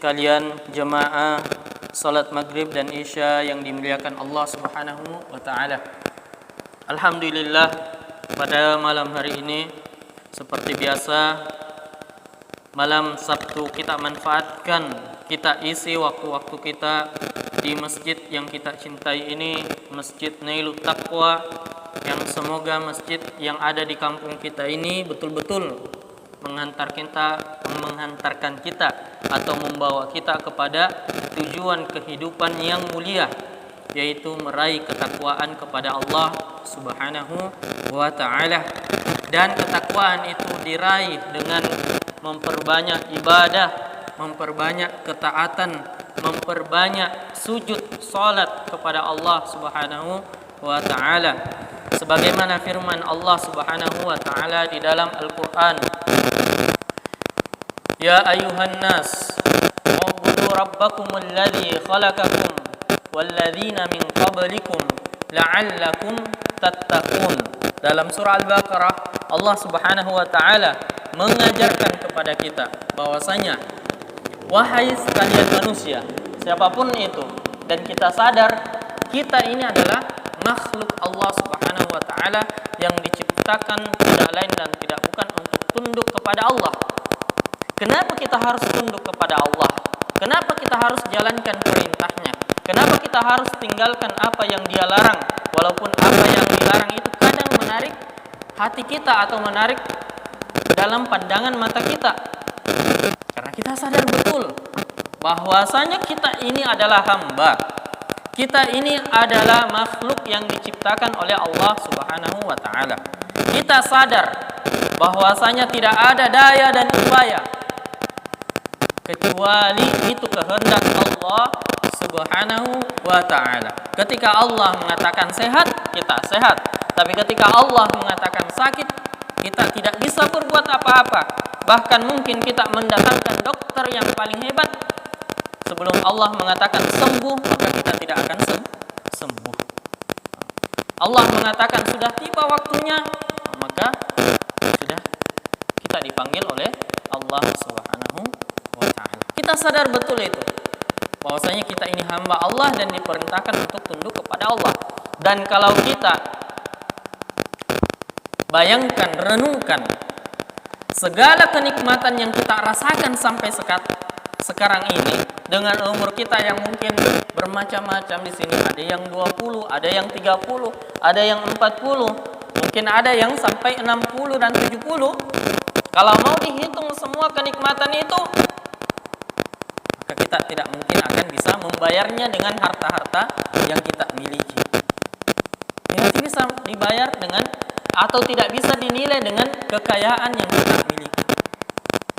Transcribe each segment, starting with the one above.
sekalian, jemaah salat maghrib dan isya yang dimuliakan Allah Subhanahu wa taala. Alhamdulillah, pada malam hari ini seperti biasa malam Sabtu kita manfaatkan, kita isi waktu-waktu kita di masjid yang kita cintai ini, Masjid Nailut Taqwa, yang semoga masjid yang ada di kampung kita ini betul-betul menghantarkan kita atau membawa kita kepada tujuan kehidupan yang mulia, yaitu meraih ketakwaan kepada Allah Subhanahu wa taala. Dan ketakwaan itu diraih dengan memperbanyak ibadah, memperbanyak ketaatan, memperbanyak sujud salat kepada Allah Subhanahu wa taala. Sebagaimana firman Allah Subhanahu wa taala di dalam Al-Qur'an, Ya ayuhan nas, u'budu rabbakumul ladzi khalaqakum walladzina min qablikum la'allakum tattaqun. Dalam surah Al-Baqarah, Allah Subhanahu wa taala mengajarkan kepada kita bahwasanya, wahai sekalian manusia, siapapun itu, dan kita sadar kita ini adalah makhluk Allah Subhanahu wa taala yang diciptakan tidak lain dan tidak bukan untuk tunduk kepada Allah. Kenapa kita harus tunduk kepada Allah? Kenapa kita harus jalankan perintahnya? Kenapa kita harus tinggalkan apa yang Dia larang? Walaupun apa yang dilarang itu kadang menarik hati kita atau menarik dalam pandangan mata kita. Karena kita sadar betul bahwasanya kita ini adalah hamba. Kita ini adalah makhluk yang diciptakan oleh Allah Subhanahu wa taala. Kita sadar bahwasanya tidak ada daya dan upaya kecuali itu kehendak Allah Subhanahu wa taala. Ketika Allah mengatakan sehat, kita sehat. Tapi ketika Allah mengatakan sakit, kita tidak bisa berbuat apa-apa. Bahkan mungkin kita mendatangkan dokter yang paling hebat. Sebelum Allah mengatakan sembuh, maka kita tidak akan sembuh. Allah mengatakan sudah tiba waktunya, maka sudah kita dipanggil oleh Allah Subhanahu wa taala. Kita sadar betul itu, bahwasanya kita ini hamba Allah dan diperintahkan untuk tunduk kepada Allah. Dan kalau kita bayangkan, renungkan segala kenikmatan yang kita rasakan sampai sekarang ini, dengan umur kita yang mungkin bermacam-macam, di sini ada yang 20, ada yang 30, ada yang 40, mungkin ada yang sampai 60 dan 70. Kalau mau dihitung semua kenikmatan itu, maka kita tidak mungkin akan bisa membayarnya dengan harta-harta yang kita miliki. Tidak bisa dibayar dengan, atau tidak bisa dinilai dengan kekayaan yang kita miliki.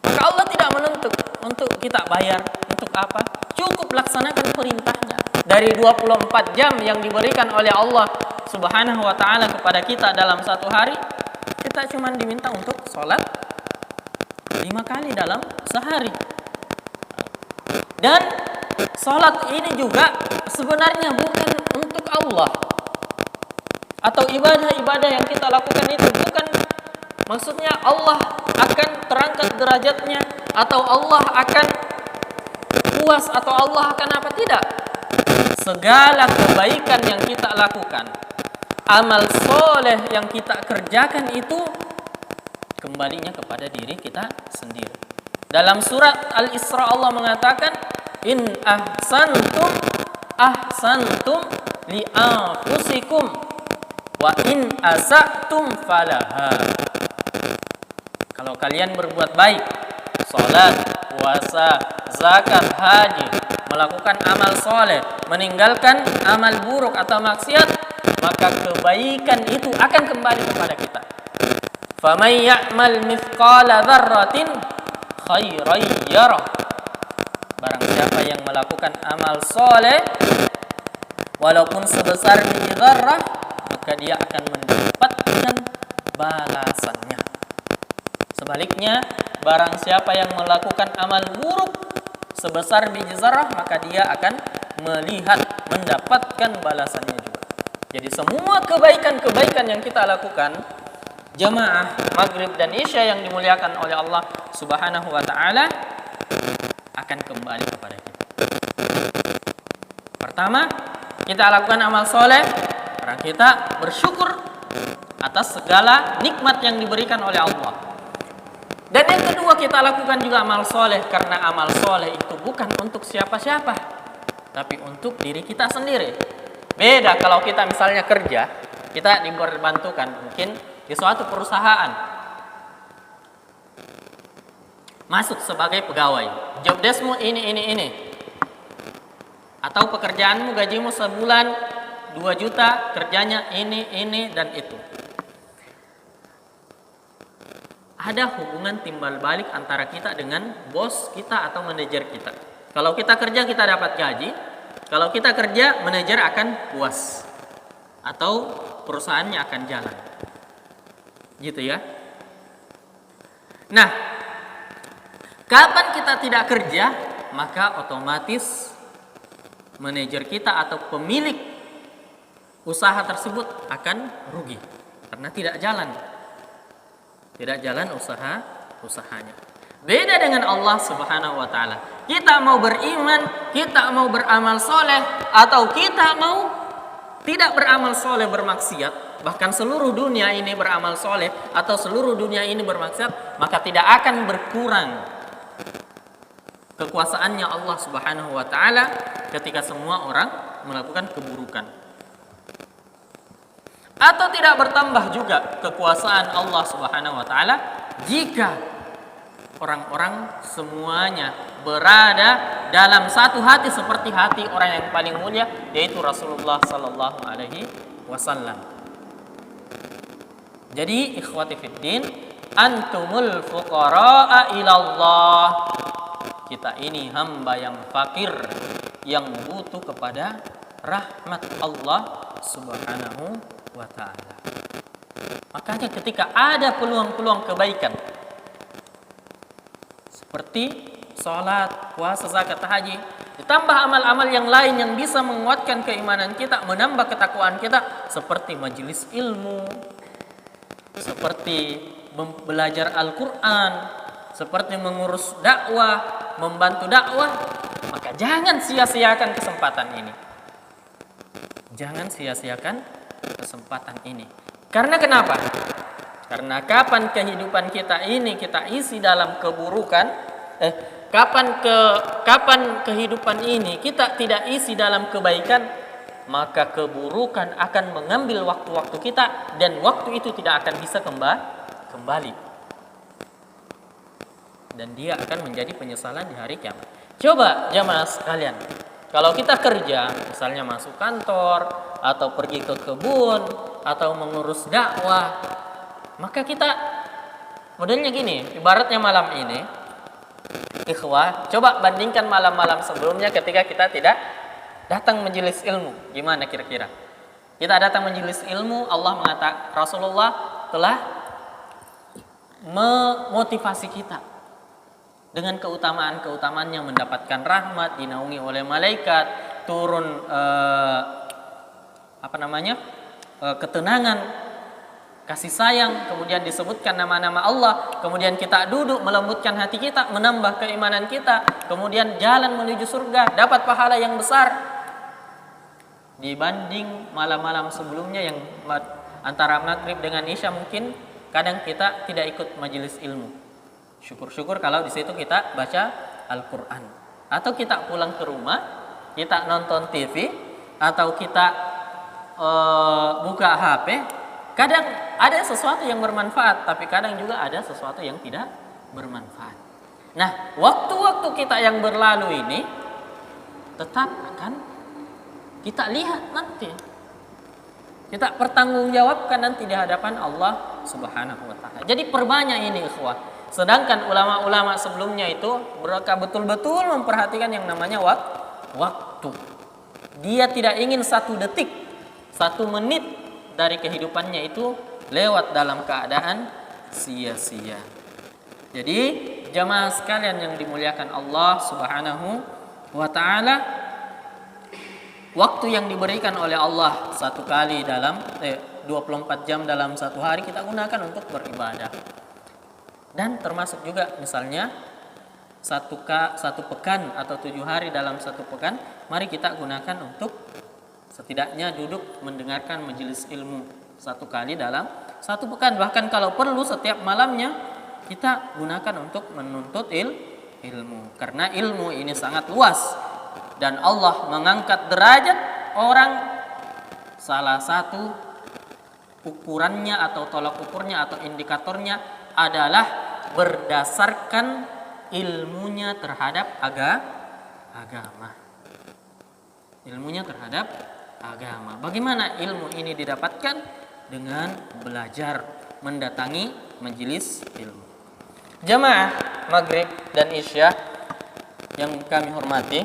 Maka Allah tidak menuntut untuk kita bayar. Untuk apa? Cukup laksanakan perintahnya. Dari 24 jam yang diberikan oleh Allah Subhanahu wa taala kepada kita dalam satu hari, kita cuma diminta untuk sholat 5 kali dalam sehari. Dan sholat ini juga sebenarnya bukan untuk Allah, atau ibadah-ibadah yang kita lakukan itu bukan maksudnya Allah akan terangkat derajatnya, atau Allah akan puas, atau Allah akan apa, tidak. Segala kebaikan yang kita lakukan, amal soleh yang kita kerjakan itu kembalinya kepada diri kita sendiri. Dalam surat Al-Isra Allah mengatakan, In ahsantum li anfusikum wa in asa'tum falaha. Kalau kalian berbuat baik, salat, puasa, zakat, haji, melakukan amal soleh, meninggalkan amal buruk atau maksiat, maka kebaikan itu akan kembali kepada kita. Faman ya'mal mithqala dzarratin khairan yarah. Barang siapa yang melakukan amal soleh walaupun sebesar biji dzarrah, maka dia akan mendapatkan balasannya. Sebaliknya, barang siapa yang melakukan amal buruk sebesar biji zarah, maka dia akan mendapatkan balasannya juga. Jadi semua kebaikan-kebaikan yang kita lakukan, jamaah maghrib dan isya yang dimuliakan oleh Allah Subhanahu wa taala, akan kembali kepada kita. Pertama, kita lakukan amal soleh karena kita bersyukur atas segala nikmat yang diberikan oleh Allah. Dan yang kedua, kita lakukan juga amal soleh karena amal soleh itu bukan untuk siapa-siapa, tapi untuk diri kita sendiri. Beda kalau kita misalnya kerja, kita dibantukan mungkin di suatu perusahaan, masuk sebagai pegawai, job deskmu ini. Atau pekerjaanmu, gajimu sebulan 2 juta, kerjanya ini dan itu. Ada hubungan timbal balik antara kita dengan bos kita atau manajer kita. Kalau kita kerja, kita dapat gaji. Kalau kita kerja, manajer akan puas. Atau perusahaannya akan jalan. Gitu ya. Nah, kapan kita tidak kerja, maka otomatis manajer kita atau pemilik usaha tersebut akan rugi karena tidak jalan usahanya. Beda dengan Allah Subhanahu wa taala. Kita mau beriman, kita mau beramal soleh, atau kita mau tidak beramal soleh, bermaksiat, bahkan seluruh dunia ini beramal soleh atau seluruh dunia ini bermaksiat, maka tidak akan berkurang kekuasaannya Allah Subhanahu wa taala ketika semua orang melakukan keburukan. Atau tidak bertambah juga kekuasaan Allah Subhanahu wa taala jika orang-orang semuanya berada dalam satu hati seperti hati orang yang paling mulia, yaitu Rasulullah sallallahu alaihi wasallam. Jadi ikhwati fiddin, antumul fuqara'a ilallah. Kita ini hamba yang fakir, yang butuh kepada rahmat Allah Subhanahu wa ta'ala. Makanya ketika ada peluang-peluang kebaikan seperti sholat, puasa, zakat, haji, ditambah amal-amal yang lain yang bisa menguatkan keimanan kita, menambah ketakwaan kita, seperti majelis ilmu, seperti belajar Al-Quran, seperti mengurus dakwah, membantu dakwah, maka jangan sia-siakan kesempatan ini. Jangan sia-siakan kesempatan ini. Karena kenapa? Karena kapan kehidupan kita ini kita isi dalam keburukan, kapan kehidupan ini kita tidak isi dalam kebaikan, maka keburukan akan mengambil waktu-waktu kita, dan waktu itu tidak akan bisa kembali. Dan dia akan menjadi penyesalan di hari kiamat. Coba jamaah sekalian, kalau kita kerja, misalnya masuk kantor, atau pergi ke kebun, atau mengurus dakwah, maka kita modelnya gini, ibaratnya malam ini, ikhwah, coba bandingkan malam-malam sebelumnya ketika kita tidak datang majelis ilmu. Gimana kira-kira? Kita datang majelis ilmu, Allah mengatakan, Rasulullah telah memotivasi kita dengan keutamaan-keutamaannya, mendapatkan rahmat, dinaungi oleh malaikat, turun ketenangan, kasih sayang, kemudian disebutkan nama-nama Allah, kemudian kita duduk melembutkan hati kita, menambah keimanan kita, kemudian jalan menuju surga, dapat pahala yang besar dibanding malam-malam sebelumnya yang antara maghrib dengan isya. Mungkin kadang kita tidak ikut majelis ilmu. Syukur-syukur kalau di situ kita baca Al-Quran, atau kita pulang ke rumah, kita nonton TV, atau kita buka HP. Kadang ada sesuatu yang bermanfaat, tapi kadang juga ada sesuatu yang tidak bermanfaat. Nah, waktu-waktu kita yang berlalu ini tetap akan kita lihat nanti. Kita pertanggungjawabkan nanti di hadapan Allah Subhanahu wa ta'ala. Jadi perbanyak ini ikhwah. Sedangkan ulama-ulama sebelumnya itu mereka betul-betul memperhatikan yang namanya waktu. Dia tidak ingin 1 detik, 1 menit dari kehidupannya itu lewat dalam keadaan sia-sia. Jadi jamaah sekalian yang dimuliakan Allah Subhanahu wa ta'ala, waktu yang diberikan oleh Allah 1 kali dalam 24 jam dalam 1 hari kita gunakan untuk beribadah. Dan termasuk juga misalnya satu pekan atau 7 hari dalam satu pekan, mari kita gunakan untuk setidaknya duduk mendengarkan majelis ilmu 1 kali dalam 1 pekan. Bahkan kalau perlu setiap malamnya kita gunakan untuk menuntut ilmu. Karena ilmu ini sangat luas dan Allah mengangkat derajat orang, salah satu ukurannya atau tolak ukurnya atau indikatornya adalah berdasarkan ilmunya terhadap agama. Ilmunya terhadap agama. Bagaimana ilmu ini didapatkan? Dengan belajar, mendatangi majelis ilmu. Jamaah Maghrib dan Isya yang kami hormati,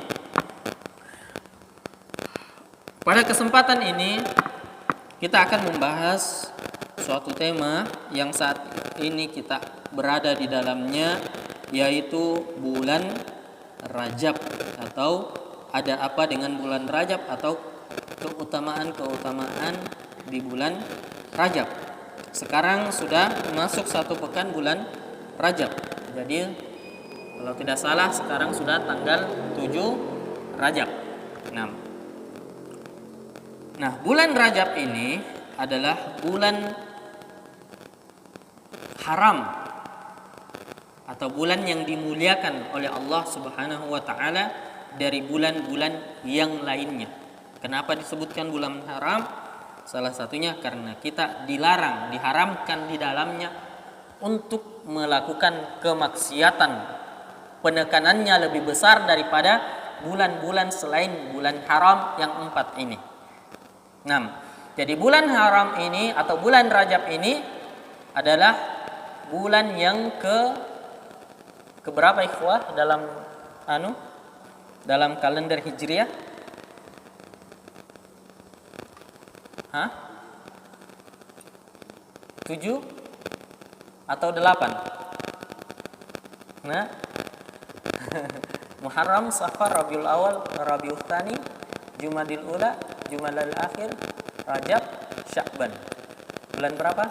pada kesempatan ini kita akan membahas suatu tema yang saat ini kita berada di dalamnya, yaitu bulan Rajab, atau ada apa dengan bulan Rajab, atau keutamaan-keutamaan di bulan Rajab. Sekarang sudah masuk 1 pekan bulan Rajab. Jadi kalau tidak salah sekarang sudah tanggal 7 Rajab. Nah, bulan Rajab ini adalah bulan haram atau bulan yang dimuliakan oleh Allah Subhanahu wa taala dari bulan-bulan yang lainnya. Kenapa disebutkan bulan haram? Salah satunya karena kita dilarang, diharamkan di dalamnya untuk melakukan kemaksiatan. Penekanannya lebih besar daripada bulan-bulan selain bulan haram yang 4 ini. Jadi bulan haram ini atau bulan Rajab ini adalah bulan yang keberapa ikhwah dalam kalender Hijriah? 7 atau 8? Nah, Muharram, Safar, Rabiul Awal, Rabiul Tsani, Jumadil Ula, Jumadil Akhir, Rajab, Sya'ban. Bulan berapa?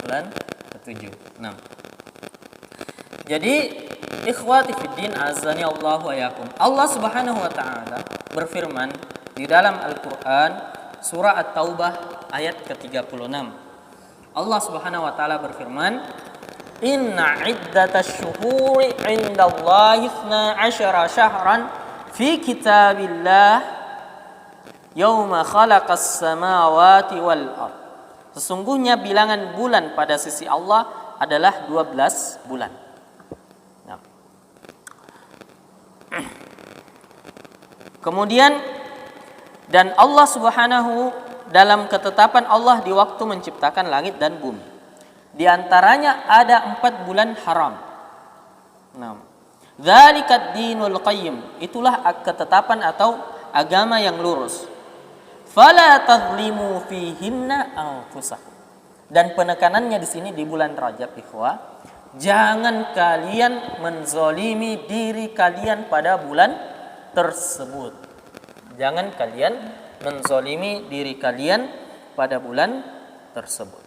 Bulan ke-7. Jadi ikhwati fiddin azani Allah wa yakum, Allah Subhanahu wa taala berfirman di dalam Al-Qur'an surah At-Taubah ayat ke-36. Allah Subhanahu wa taala berfirman, "Inna iddatasy syuhuri 'indallahi 12 syahran fi kitabillah yauma khalaqas samawati wal ard." Sesungguhnya bilangan bulan pada sisi Allah adalah 12 bulan. Kemudian dan Allah Subhanahu dalam ketetapan Allah di waktu menciptakan langit dan bumi. Di antaranya ada 4 bulan haram. Dzalika dinul qayyim, itulah ketetapan atau agama yang lurus. Fala tadhlimu fihinna anfusakum. Dan penekanannya di sini di bulan Rajab, ikhwah, jangan kalian menzolimi diri kalian pada bulan tersebut. Jangan kalian menzolimi diri kalian pada bulan tersebut.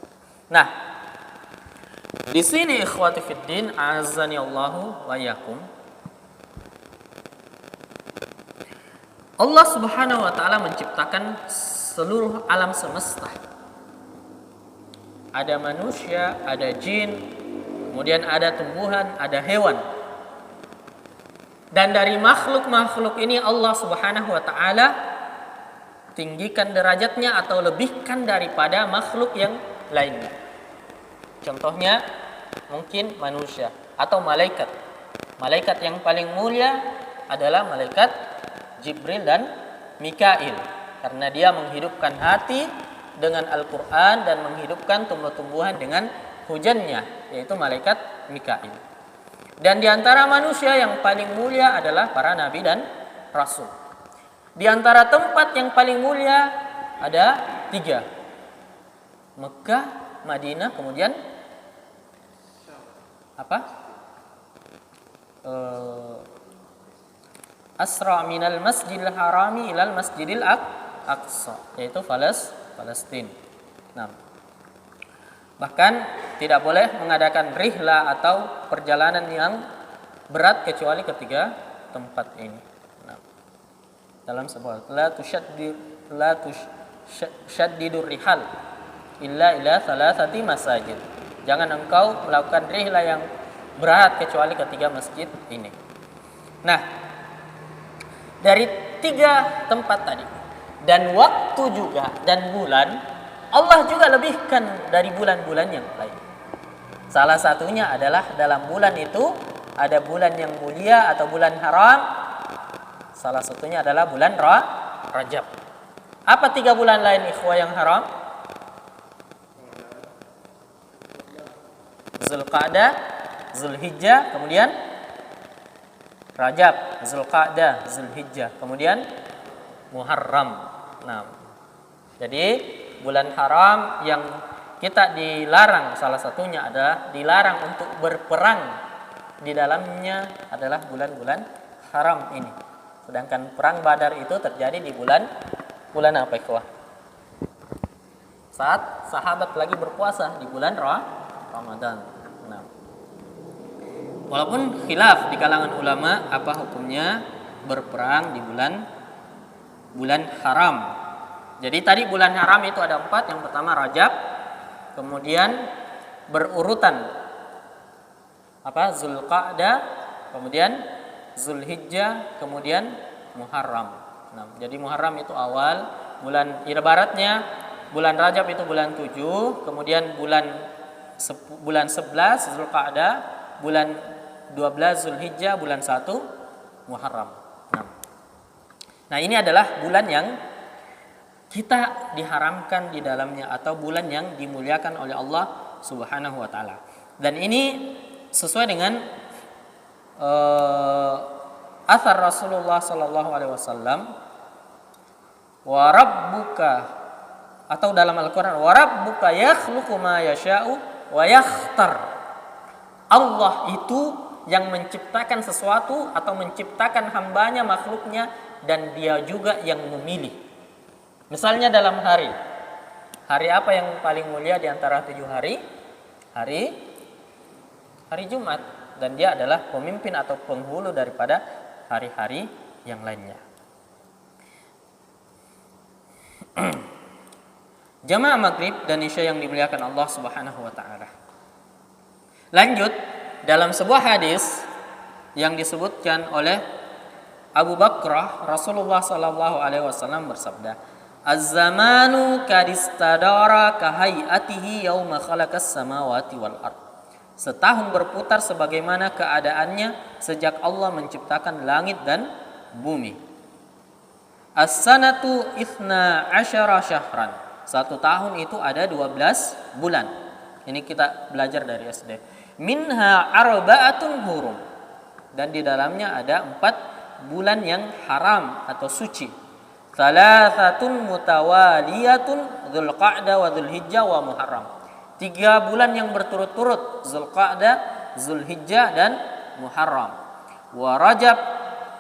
Nah, di sini ikhwati fiddin azani Allahu wa yakum, Allah Subhanahu wa taala menciptakan seluruh alam semesta. Ada manusia, ada jin, kemudian ada tumbuhan, ada hewan. Dan dari makhluk-makhluk ini Allah Subhanahu wa taala tinggikan derajatnya atau lebihkan daripada makhluk yang lainnya. Contohnya mungkin manusia atau malaikat. Malaikat yang paling mulia adalah malaikat Jibril dan Mikail, karena dia menghidupkan hati dengan Al-Quran dan menghidupkan tumbuh-tumbuhan dengan hujannya, yaitu malaikat Mikail. Dan di antara manusia yang paling mulia adalah para nabi dan rasul. Di antara tempat yang paling mulia ada 3. Mekah, Madinah, kemudian apa? Asra minal masjidil harami ilal masjidil aqsa, yaitu Palestina. Bahkan tidak boleh mengadakan rihla atau perjalanan yang berat kecuali ketiga tempat ini. Nah, dalam sebuah la tushaddidur rihal illa ila thalathati masajid. Jangan engkau melakukan rihla yang berat kecuali ketiga masjid ini. Nah, dari tiga tempat tadi dan waktu juga dan bulan, Allah juga lebihkan dari bulan-bulan yang lain. Salah satunya adalah dalam bulan itu ada bulan yang mulia atau bulan haram. Salah satunya adalah bulan Rajab. Apa tiga bulan lain ikhwah yang haram? Zulqa'dah, Zulhijjah, kemudian Rajab, Zulqa'dah, Zulhijjah, kemudian Muharram. Nah, jadi bulan haram yang kita dilarang, salah satunya adalah dilarang untuk berperang di dalamnya adalah bulan-bulan haram ini. Sedangkan perang Badar itu terjadi di bulan apa ikhwah? Saat sahabat lagi berpuasa di bulan Ramadan. Nah, walaupun khilaf di kalangan ulama apa hukumnya berperang di bulan haram. Jadi tadi bulan haram itu ada 4. Yang pertama Rajab, kemudian berurutan Zulqa'dah, kemudian Zulhijjah, kemudian Muharram. Nah, jadi Muharram itu awal bulan, ibaratnya bulan Rajab itu bulan 7, kemudian bulan 11 Zulqa'dah, bulan 12 Zulhijjah, bulan 1 Muharram. Nah, ini adalah bulan yang kita diharamkan di dalamnya atau bulan yang dimuliakan oleh Allah Subhanahu wa taala. Dan ini sesuai dengan athar Rasulullah sallallahu alaihi wasallam, wa rabbuka, atau dalam Al-Qur'an, wa rabbuka yakhluqu ma yasha'u wa yakhtar. Allah itu yang menciptakan sesuatu atau menciptakan hambanya, makhluknya, dan dia juga yang memilih. Misalnya dalam hari apa yang paling mulia di antara 7 hari? Hari Jumat, dan dia adalah pemimpin atau penghulu daripada hari-hari yang lainnya. Jamaah maghrib dan isya yang dimuliakan Allah Subhanahu wa taala. Lanjut, dalam sebuah hadis yang disebutkan oleh Abu Bakrah, Rasulullah sallallahu alaihi wasallam bersabda, "Az-zamanu kadistadara kahayatihi yauma khalaqas samawati wal ard." Setahun berputar sebagaimana keadaannya sejak Allah menciptakan langit dan bumi. As-sanatu ithna asyara syahran. 1 tahun itu ada 12 bulan. Ini kita belajar dari SD. Minha arba'atun hurum. Dan di dalamnya ada 4 bulan yang haram atau suci. Thalathatun mutawaliyatun Dzulqa'dah wa Dzulhijjah wa Muharram. 3 bulan yang berturut-turut, Dzulqa'dah, Dzulhijjah dan Muharram. Wa Rajab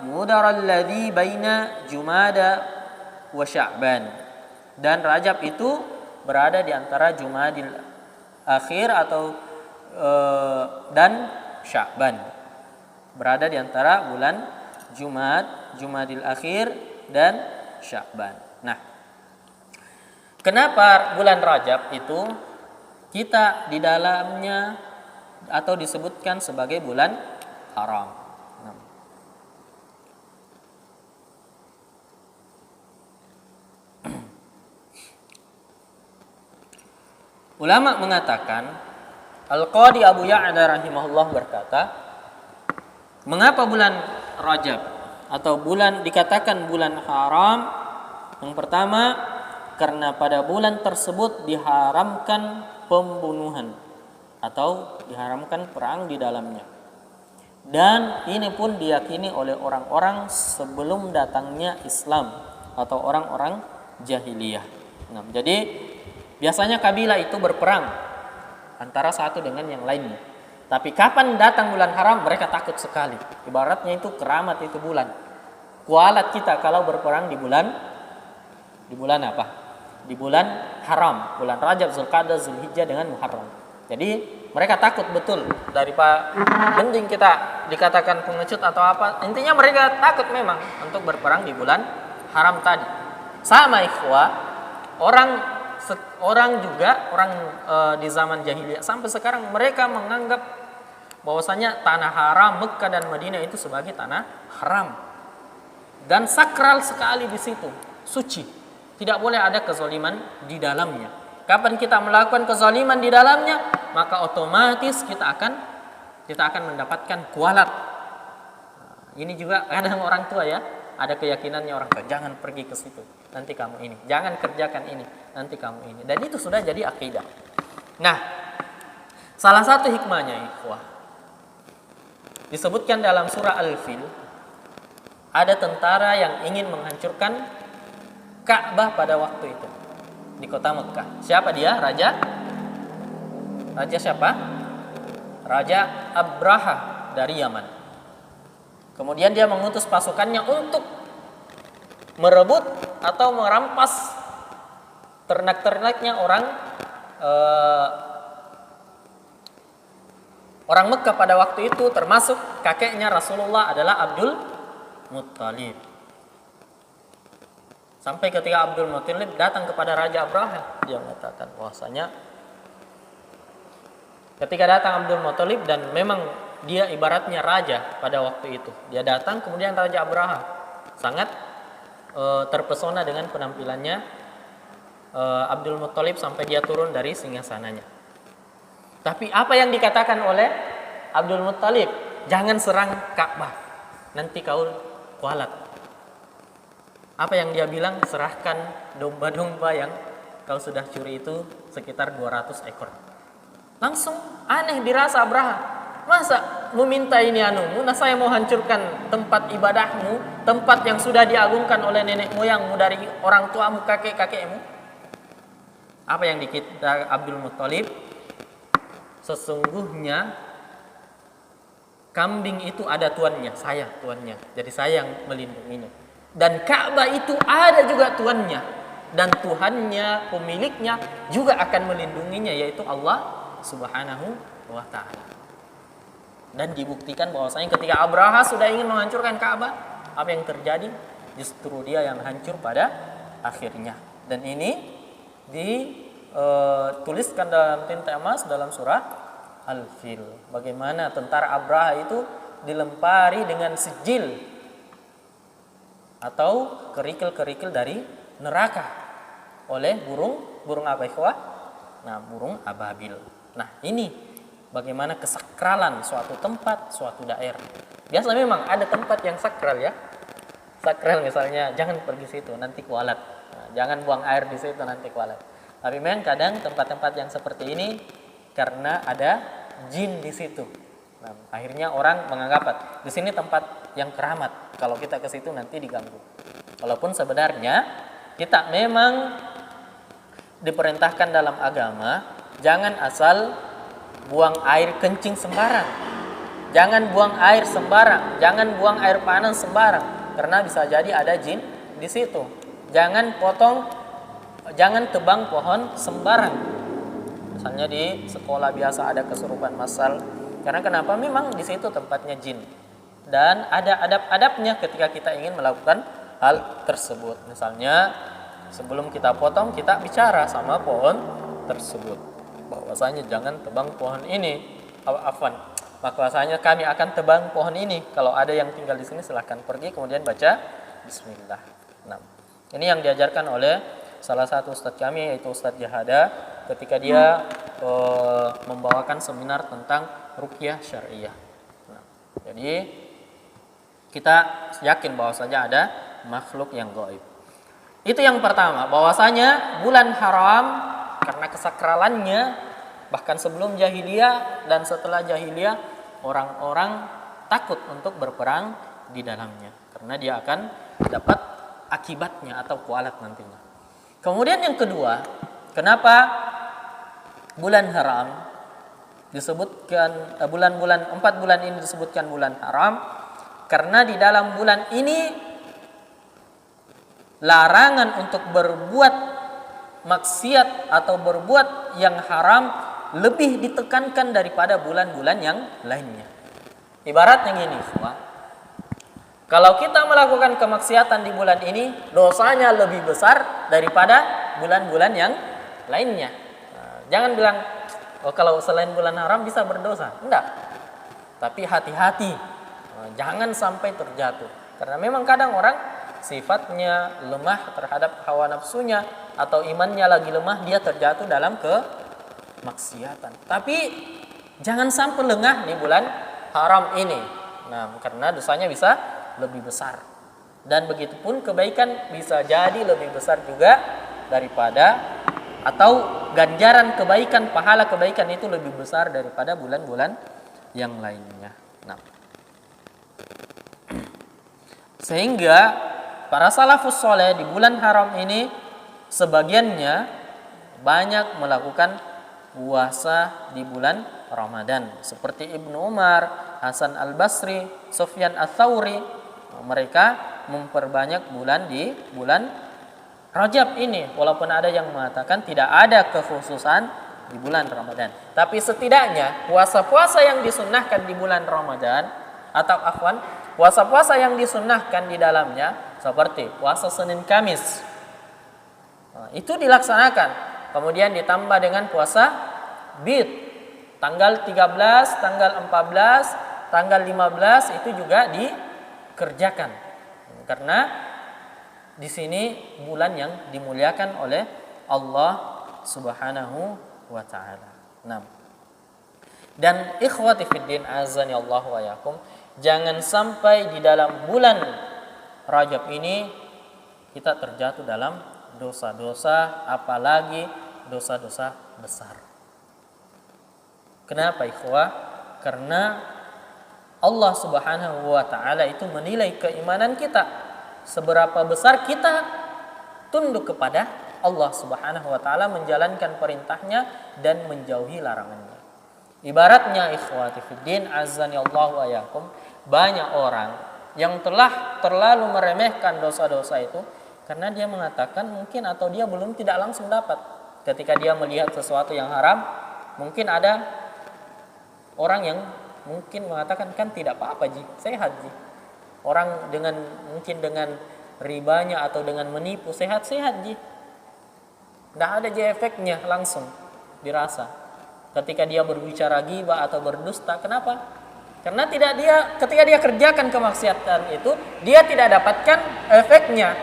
mudaral ladzi baina Jumada wa Sya'ban. Dan Rajab itu berada di antara Jumadil akhir atau dan Sya'ban. Berada di antara bulan Jumadil akhir dan Sya'ban. Nah, kenapa bulan Rajab itu kita di dalamnya atau disebutkan sebagai bulan haram? Nah, ulama mengatakan, Al-Qadi Abu Ya'la rahimahullah berkata, mengapa bulan Rajab atau bulan dikatakan bulan haram? Yang pertama, karena pada bulan tersebut diharamkan pembunuhan atau diharamkan perang di dalamnya. Dan ini pun diyakini oleh orang-orang sebelum datangnya Islam atau orang-orang jahiliyah. Nah, jadi biasanya kabilah itu berperang antara satu dengan yang lainnya. Tapi kapan datang bulan haram, mereka takut sekali. Ibaratnya itu keramat itu bulan. Kualat kita kalau berperang di bulan apa? Di bulan haram, bulan Rajab, Zulqa'dah, Zulhijjah dengan Muharram. Jadi mereka takut betul daripada mending kita dikatakan pengecut atau apa. Intinya mereka takut memang untuk berperang di bulan haram tadi. Sama ikhwah, orang juga di zaman jahiliyah sampai sekarang mereka menganggap bahwasanya tanah haram Mekah dan Madinah itu sebagai tanah haram dan sakral sekali di situ, suci. Tidak boleh ada kezaliman di dalamnya. Kapan kita melakukan kezaliman di dalamnya, maka otomatis kita akan mendapatkan kualat. Ini juga kadang orang tua ya, ada keyakinannya orang tua, jangan pergi ke situ, nanti kamu ini, jangan kerjakan ini, nanti kamu ini. Dan itu sudah jadi akidah. Nah, salah satu hikmahnya ikhwah, disebutkan dalam surah Al-Fil, ada tentara yang ingin menghancurkan Ka'bah pada waktu itu di kota Mekah. Siapa dia? Raja siapa? Raja Abraha dari Yaman. Kemudian dia mengutus pasukannya untuk merebut atau merampas ternak-ternaknya orang Mekah pada waktu itu, termasuk kakeknya Rasulullah adalah Abdul Muttalib. Sampai ketika Abdul Muttalib datang kepada Raja Abraha, dia mengatakan bahwasanya ketika datang Abdul Muttalib, dan memang dia ibaratnya raja pada waktu itu, dia datang, kemudian Raja Abraha sangat terpesona dengan penampilannya Abdul Muttalib sampai dia turun dari singgasananya. Tapi apa yang dikatakan oleh Abdul Muttalib? Jangan serang Ka'bah, nanti kau kualat. Apa yang dia bilang? Serahkan domba-domba yang kau sudah curi itu sekitar 200 ekor. Langsung aneh dirasa Abraha. Masa meminta ini anumu? Nah, saya mau hancurkan tempat ibadahmu, tempat yang sudah diagungkan oleh nenek moyangmu dari orang tuamu, kakek-kakekmu. Apa yang dikata Abdul Muttalib? Sesungguhnya kambing itu ada tuannya, saya tuannya. Jadi saya yang melindunginya. Dan Ka'bah itu ada juga tuannya, dan Tuhannya, pemiliknya juga akan melindunginya, yaitu Allah Subhanahu wa ta'ala. Dan dibuktikan bahwasanya ketika Abraha sudah ingin menghancurkan Ka'bah, apa yang terjadi? Justru dia yang hancur pada akhirnya. Dan ini dituliskan dalam tinta emas dalam surah Al-Fil. Bagaimana tentara Abraha itu dilempari dengan sijil atau kerikil-kerikil dari neraka oleh burung apa ikhwah? Nah, burung ababil. Nah, ini bagaimana kesakralan suatu tempat, suatu daerah. Biasa memang ada tempat yang sakral ya. Sakral misalnya, jangan pergi situ nanti kualat. Nah, jangan buang air di situ nanti kualat. Tapi memang kadang tempat-tempat yang seperti ini karena ada jin di situ. Nah, akhirnya orang menganggap di sini tempat yang keramat. Kalau kita ke situ nanti diganggu. Walaupun sebenarnya kita memang diperintahkan dalam agama jangan asal buang air kencing sembarang. Jangan buang air sembarang, jangan buang air panas sembarang karena bisa jadi ada jin di situ. Jangan tebang pohon sembarang. Misalnya di sekolah biasa ada kesurupan massal. Karena kenapa? Memang di situ tempatnya jin. Dan ada adab-adabnya ketika kita ingin melakukan hal tersebut. Misalnya sebelum kita potong, kita bicara sama pohon tersebut bahwasanya jangan tebang pohon ini. Bahwasanya kami akan tebang pohon ini. Kalau ada yang tinggal di sini silahkan pergi, kemudian baca bismillah. Nah, ini yang diajarkan oleh salah satu ustadz kami, yaitu Ustadz Jahada, ketika dia membawakan seminar tentang ruqyah syariah. Nah, jadi kita yakin bahwasanya ada makhluk yang gaib. Itu yang pertama, bahwasanya bulan haram karena kesakralannya, bahkan sebelum jahiliyah dan setelah jahiliyah orang-orang takut untuk berperang di dalamnya karena dia akan dapat akibatnya atau kualat nantinya. Kemudian yang kedua, kenapa bulan haram disebutkan 4 bulan ini disebutkan bulan haram? Karena di dalam bulan ini larangan untuk berbuat maksiat atau berbuat yang haram lebih ditekankan daripada bulan-bulan yang lainnya. Ibaratnya gini, kalau kita melakukan kemaksiatan di bulan ini, dosanya lebih besar daripada bulan-bulan yang lainnya. Jangan bilang, oh kalau selain bulan haram bisa berdosa. Enggak. Tapi hati-hati, jangan sampai terjatuh. Karena memang kadang orang sifatnya lemah terhadap hawa nafsunya, atau imannya lagi lemah, dia terjatuh dalam kemaksiatan. Tapi jangan sampai lengah di bulan haram ini. Nah, karena dosanya bisa lebih besar. Dan begitupun kebaikan bisa jadi lebih besar juga daripada, atau ganjaran kebaikan, pahala kebaikan itu lebih besar daripada bulan-bulan yang lainnya. Nah, sehingga para salafus soleh di bulan haram ini sebagiannya banyak melakukan puasa di bulan Ramadan, seperti Ibnu Umar, Hasan Al-Basri, Sufyan Ats-Tsauri. Mereka memperbanyak bulan di bulan Rajab ini, walaupun ada yang mengatakan tidak ada kekhususan di bulan Ramadan. Tapi setidaknya puasa-puasa yang disunnahkan di bulan Ramadan, atau puasa-puasa yang disunnahkan di dalamnya, seperti puasa Senin Kamis, itu dilaksanakan. Kemudian ditambah dengan puasa Bid, tanggal 13, tanggal 14, tanggal 15 itu juga dikerjakan. Karena di sini bulan yang dimuliakan oleh Allah Subhanahu wa taala. Nah, dan ikhwati fiddin azani Allah wa yakum, jangan sampai di dalam bulan Rajab ini kita terjatuh dalam dosa-dosa, apalagi dosa-dosa besar. Kenapa ikhwah? Karena Allah Subhanahu wa taala itu menilai keimanan kita. Seberapa besar kita tunduk kepada Allah Subhanahu wa taala, menjalankan perintahnya dan menjauhi larangannya. Ibaratnya ikhwati fiddin azani Allah wa yakum, banyak orang yang telah terlalu meremehkan dosa-dosa itu karena dia mengatakan mungkin, atau dia belum tidak langsung dapat. Ketika dia melihat sesuatu yang haram, mungkin ada orang yang mungkin mengatakan kan tidak apa-apa ji, sehat ji. Orang mungkin dengan ribanya atau dengan menipu sehat-sehat ji. Tidak ada ji efeknya langsung dirasa. Ketika dia berbicara ghibah atau berdusta, kenapa? Karena ketika dia kerjakan kemaksiatan itu, dia tidak dapatkan efeknya.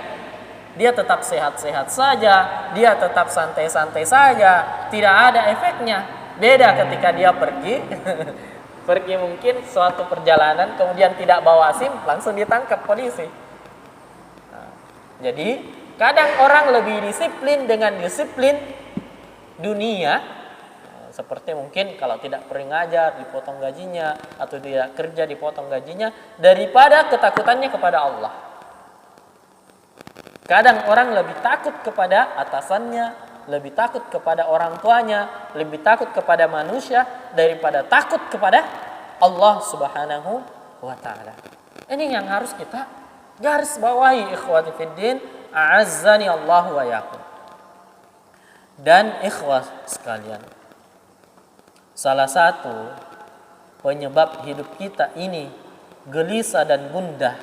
Dia tetap sehat-sehat saja, dia tetap santai-santai saja, tidak ada efeknya. Beda ketika dia pergi mungkin suatu perjalanan, kemudian tidak bawa SIM, langsung ditangkap polisi. Nah, jadi kadang orang lebih disiplin dengan disiplin dunia, seperti mungkin kalau tidak pergi ngajar dipotong gajinya, atau tidak kerja dipotong gajinya, daripada ketakutannya kepada Allah. Kadang orang lebih takut kepada atasannya, lebih takut kepada orang tuanya, lebih takut kepada manusia daripada takut kepada Allah Subhanahu wa taala. Ini yang harus kita garis bawahi ikhwati fiddin a'azzani Allah wa yakum. Dan ikhwah sekalian, salah satu penyebab hidup kita ini gelisah dan gundah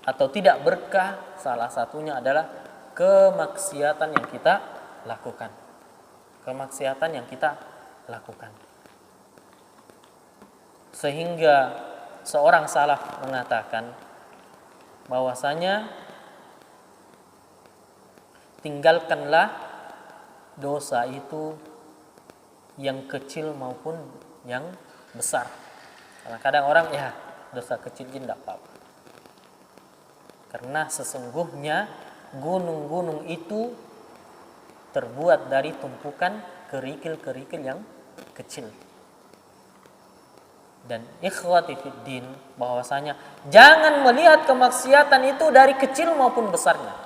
atau tidak berkah, salah satunya adalah kemaksiatan yang kita lakukan. Kemaksiatan yang kita lakukan. Sehingga seorang salaf mengatakan bahwasanya tinggalkanlah dosa itu yang kecil maupun yang besar. Karena kadang orang dosa kecil tidak apa-apa. Karena sesungguhnya gunung-gunung itu terbuat dari tumpukan kerikil-kerikil yang kecil. Dan ikhwati fiddin, bahwasanya jangan melihat kemaksiatan itu dari kecil maupun besarnya.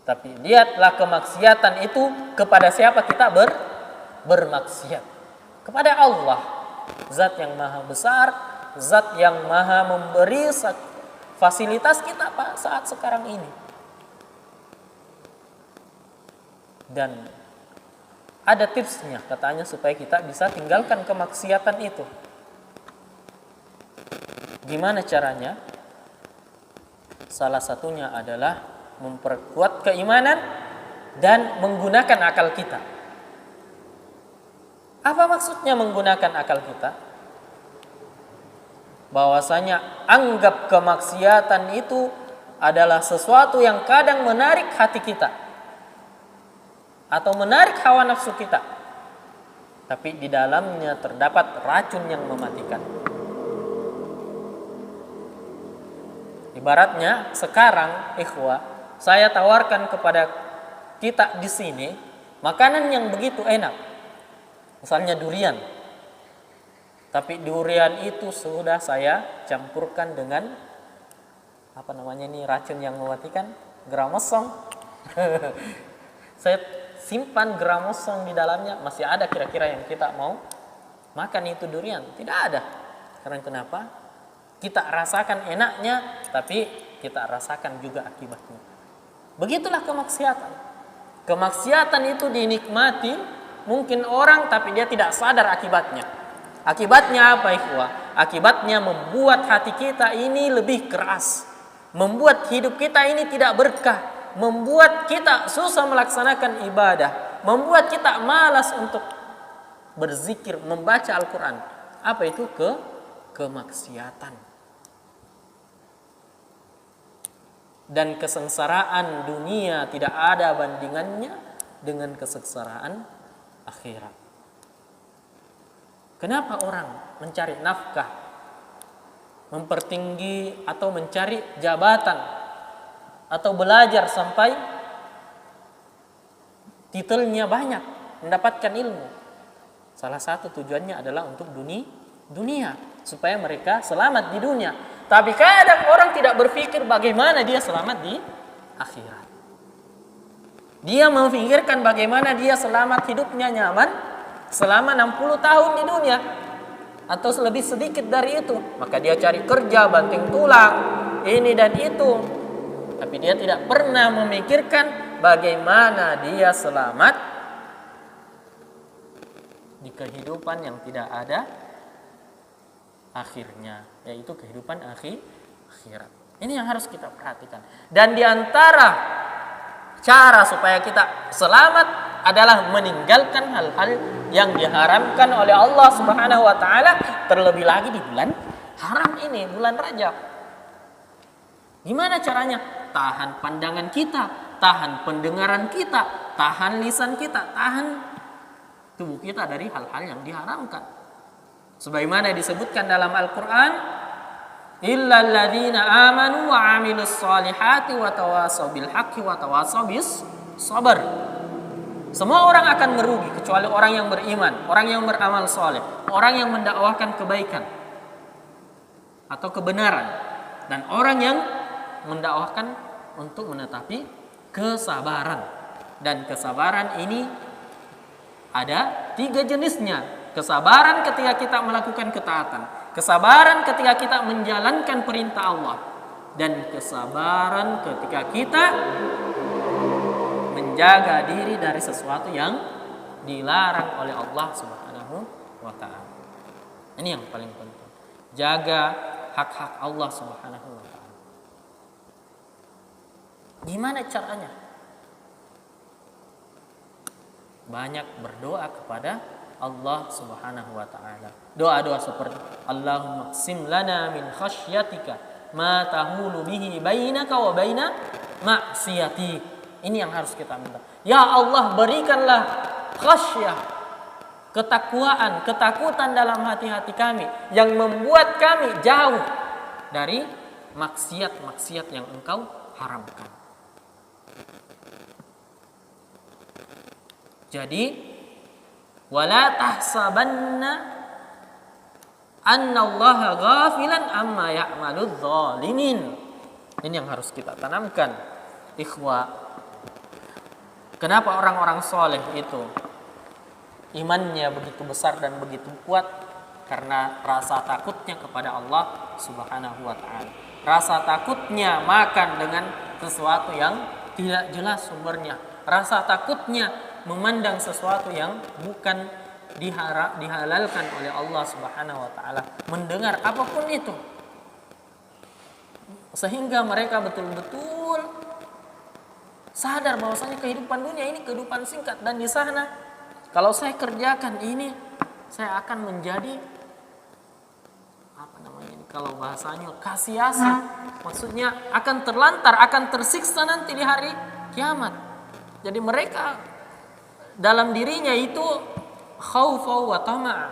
Tapi lihatlah kemaksiatan itu kepada siapa kita bermaksiat. Kepada Allah, zat yang maha besar, zat yang maha memberi fasilitas kita saat sekarang ini. Dan Ada tipsnya katanya supaya kita bisa tinggalkan kemaksiatan itu. Gimana caranya? Salah satunya adalah memperkuat keimanan dan menggunakan akal kita. Apa maksudnya menggunakan akal kita? Bahwasanya anggap kemaksiatan itu adalah sesuatu yang kadang menarik hati kita atau menarik hawa nafsu kita, tapi di dalamnya terdapat racun yang mematikan. Ibaratnya sekarang, ikhwah, saya tawarkan kepada kita di sini makanan yang begitu enak, misalnya durian. Tapi durian itu sudah saya campurkan dengan racun yang mematikan, gramosong. Saya simpan gramosong di dalamnya, masih ada kira-kira yang kita mau makan itu durian? Tidak ada. Karena kenapa? Kita rasakan enaknya, tapi kita rasakan juga akibatnya. Begitulah kemaksiatan. Kemaksiatan itu dinikmati mungkin orang, tapi dia tidak sadar akibatnya. Akibatnya apa, ikhwah? Akibatnya membuat hati kita ini lebih keras, membuat hidup kita ini tidak berkah, membuat kita susah melaksanakan ibadah, membuat kita malas untuk berzikir, membaca Al-Quran. Apa itu? Kemaksiatan. Dan kesengsaraan dunia tidak ada bandingannya dengan kesengsaraan akhirat. Kenapa orang mencari nafkah, mempertinggi atau mencari jabatan, atau belajar sampai titelnya banyak, mendapatkan ilmu? Salah satu tujuannya adalah untuk dunia, supaya mereka selamat di dunia. Tapi kadang orang tidak berpikir bagaimana dia selamat di akhirat. Dia memikirkan bagaimana dia selamat hidupnya nyaman selama 60 tahun di dunia atau lebih sedikit dari itu. Maka dia cari kerja, banting tulang, ini dan itu. Tapi dia tidak pernah memikirkan bagaimana dia selamat di kehidupan yang tidak ada akhirnya, yaitu kehidupan akhirat. Ini yang harus kita perhatikan. Dan di antara cara supaya kita selamat adalah meninggalkan hal-hal yang diharamkan oleh Allah Subhanahu wa taala, terlebih lagi di bulan haram ini, bulan Rajab. Gimana caranya? Tahan pandangan kita, tahan pendengaran kita, tahan lisan kita, tahan tubuh kita dari hal-hal yang diharamkan. Sebagaimana disebutkan dalam Al-Qur'an, illal ladzina amanu wa 'amilus shalihati wa tawasaw bil haqqi wa tawasaw bis sabr. Semua orang akan merugi kecuali orang yang beriman, orang yang beramal soleh, orang yang mendakwahkan kebaikan atau kebenaran, dan orang yang mendakwahkan untuk menetapi kesabaran. Dan kesabaran ini ada 3 jenisnya. Kesabaran ketika kita melakukan ketaatan, kesabaran ketika kita menjalankan perintah Allah, dan kesabaran ketika kita menjaga diri dari sesuatu yang dilarang oleh Allah Subhanahu wa taala. Ini yang paling penting. Jaga hak-hak Allah Subhanahu wa taala. Gimana caranya? Banyak berdoa kepada Allah Subhanahu wa taala. Doa-doa seperti Allahumma qsim lana min khasyyatika ma tahulu bihi bainaka wa baina ma'siyatik. Ini yang harus kita minta. Ya Allah, berikanlah khasyah, ketakwaan, ketakutan dalam hati-hati kami yang membuat kami jauh dari maksiat-maksiat yang Engkau haramkan. Jadi, wala tahsabanna annallaha ghafilan amma ya'maludz zalimin. Ini yang harus kita tanamkan, ikhwah. Kenapa orang-orang soleh itu imannya begitu besar dan begitu kuat? Karena rasa takutnya kepada Allah Subhanahu wa ta'ala. Rasa takutnya makan dengan sesuatu yang tidak jelas sumbernya. Rasa takutnya memandang sesuatu yang bukan dihalalkan oleh Allah Subhanahu wa taala, mendengar apapun itu. Sehingga mereka betul-betul sadar bahwasanya kehidupan dunia ini kehidupan singkat, dan di sana kalau saya kerjakan ini saya akan menjadi kalau bahasanya kasiasa, maksudnya akan terlantar, akan tersiksa nanti di hari kiamat. Jadi mereka dalam dirinya itu khaufa wa tama'a,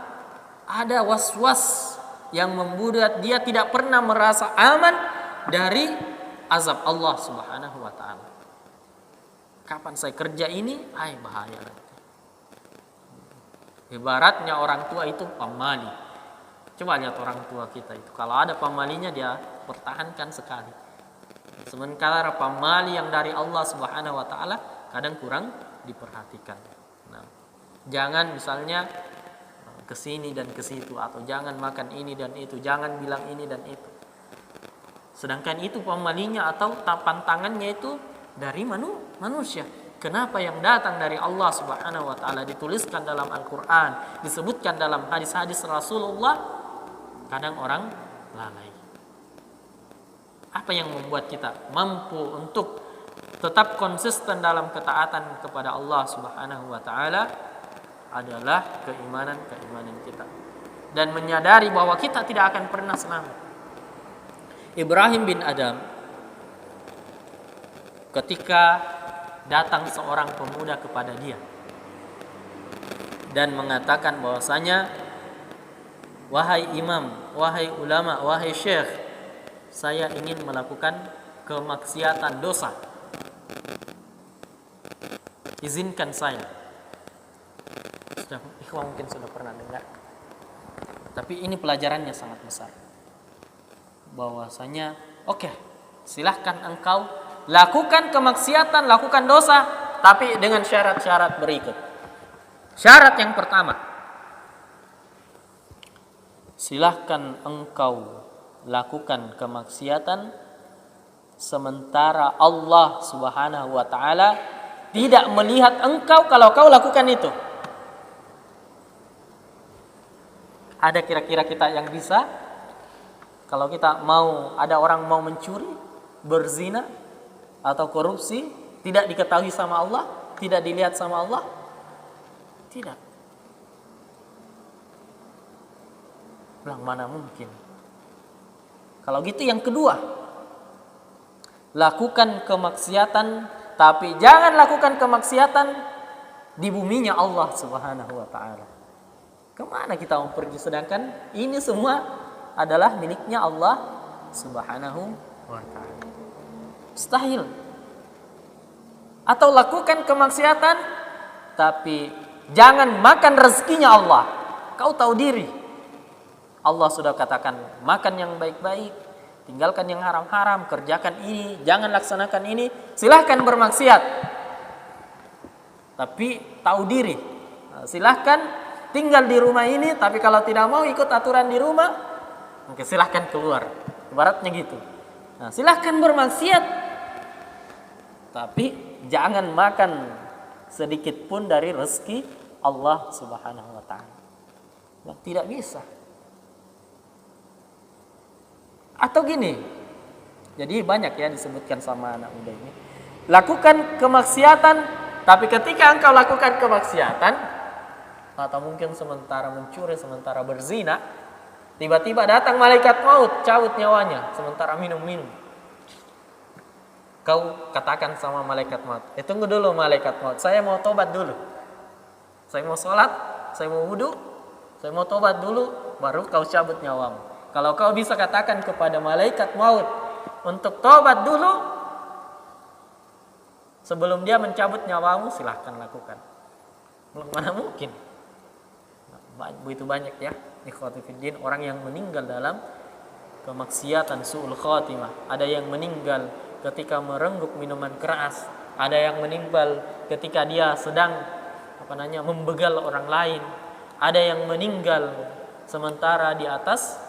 ada was-was yang membuat dia tidak pernah merasa aman dari azab Allah Subhanahu wa taala. Kapan saya kerja ini? Bahaya nanti. Ibaratnya orang tua itu pamali. Coba lihat orang tua kita itu, kalau ada pamalinya dia pertahankan sekali. Sementara pamali yang dari Allah Subhanahu wa taala kadang kurang diperhatikan. Nah, jangan misalnya ke sini dan ke situ, atau jangan makan ini dan itu, jangan bilang ini dan itu. Sedangkan itu pamalinya atau pantangannya itu dari manusia. Kenapa yang datang dari Allah Subhanahu wa taala dituliskan dalam Al-Qur'an, disebutkan dalam hadis-hadis Rasulullah, kadang orang lalai. Apa yang membuat kita mampu untuk tetap konsisten dalam ketaatan kepada Allah Subhanahu wa taala adalah keimanan kita, dan menyadari bahwa kita tidak akan pernah selamat. Ibrahim bin Adam, ketika datang seorang pemuda kepada dia dan mengatakan bahwasanya, wahai imam, wahai ulama, wahai syekh, saya ingin melakukan kemaksiatan dosa, izinkan saya. Ikhwan mungkin sudah pernah dengar, tapi ini pelajarannya sangat besar. Bahwasanya oke, silahkan engkau lakukan kemaksiatan, lakukan dosa, tapi dengan syarat-syarat berikut. Syarat yang pertama, silahkan engkau lakukan kemaksiatan sementara Allah Subhanahu wa taala tidak melihat engkau kalau kau lakukan itu. Ada kira-kira kita yang bisa? Kalau kita mau, ada orang mau mencuri, berzina, atau korupsi, tidak diketahui sama Allah, tidak dilihat sama Allah? Tidak. Bilang mana mungkin. Kalau gitu yang kedua, lakukan kemaksiatan, tapi jangan lakukan kemaksiatan di buminya Allah Subhanahu wa taala. Kemana kita mau pergi, sedangkan ini semua adalah miliknya Allah Subhanahu wa taala. Mustahil. Atau lakukan kemaksiatan tapi jangan makan rezekinya Allah. Kau tahu diri. Allah sudah katakan makan yang baik-baik, tinggalkan yang haram-haram, kerjakan ini, jangan laksanakan ini, silahkan bermaksiat. Tapi tahu diri. Silahkan tinggal di rumah ini, tapi kalau tidak mau ikut aturan di rumah, oke, silahkan keluar. Ibaratnya gitu. Nah, silahkan bermaksiat, tapi jangan makan sedikit pun dari rezeki Allah Subhanahu wa taala. Tidak bisa. Atau gini. Jadi banyak ya disebutkan sama anak muda ini. Lakukan kemaksiatan, tapi ketika engkau lakukan kemaksiatan, atau mungkin sementara mencuri, sementara berzina, tiba-tiba datang malaikat maut, cabut nyawanya, sementara minum-minum. Kau katakan sama malaikat maut, tunggu dulu malaikat maut, saya mau tobat dulu. Saya mau sholat, saya mau wudu, saya mau tobat dulu, baru kau cabut nyawamu. Kalau kau bisa katakan kepada malaikat maut untuk tobat dulu, sebelum dia mencabut nyawamu, silahkan lakukan. Mana mungkin. Begitu banyak ya, ikhwati fiddin, orang yang meninggal dalam kemaksiatan su'ul khatimah. Ada yang meninggal ketika merenggut minuman keras, ada yang meninggal ketika dia sedang membegal orang lain, ada yang meninggal sementara di atas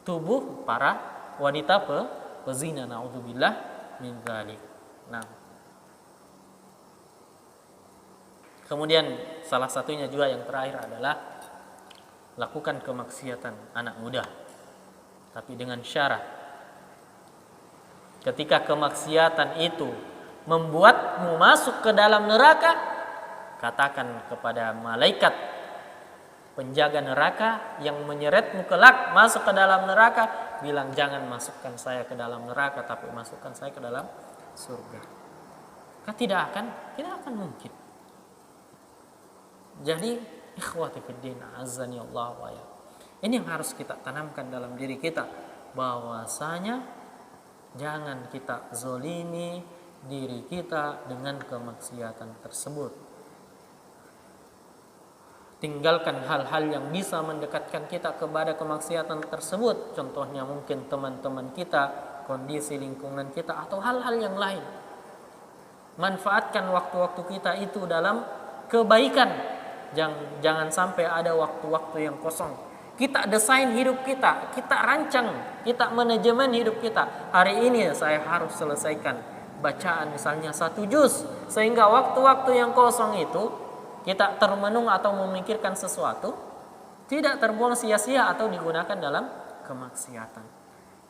tubuh para wanita pezina, naudzubillah min dzalik. Nah, Kemudian salah satunya juga yang terakhir adalah lakukan kemaksiatan anak muda, tapi dengan syarat ketika kemaksiatan itu membuatmu masuk ke dalam neraka, katakan kepada malaikat penjaga neraka yang menyeretmu kelak masuk ke dalam neraka, bilang jangan masukkan saya ke dalam neraka, tapi masukkan saya ke dalam surga. Tidak akan mungkin. Jadi ikhwati fiddin azani Allah wa ya. Ini yang harus kita tanamkan dalam diri kita, bahwasanya jangan kita zolimi diri kita dengan kemaksiatan tersebut. Tinggalkan hal-hal yang bisa mendekatkan kita kepada kemaksiatan tersebut. Contohnya mungkin teman-teman kita, kondisi lingkungan kita, atau hal-hal yang lain. Manfaatkan waktu-waktu kita itu dalam kebaikan. Jangan sampai ada waktu-waktu yang kosong. Kita desain hidup kita, kita rancang, kita manajemen hidup kita. Hari ini saya harus selesaikan bacaan misalnya 1 juz, sehingga waktu-waktu yang kosong itu kita termenung atau memikirkan sesuatu tidak terbuang sia-sia atau digunakan dalam kemaksiatan.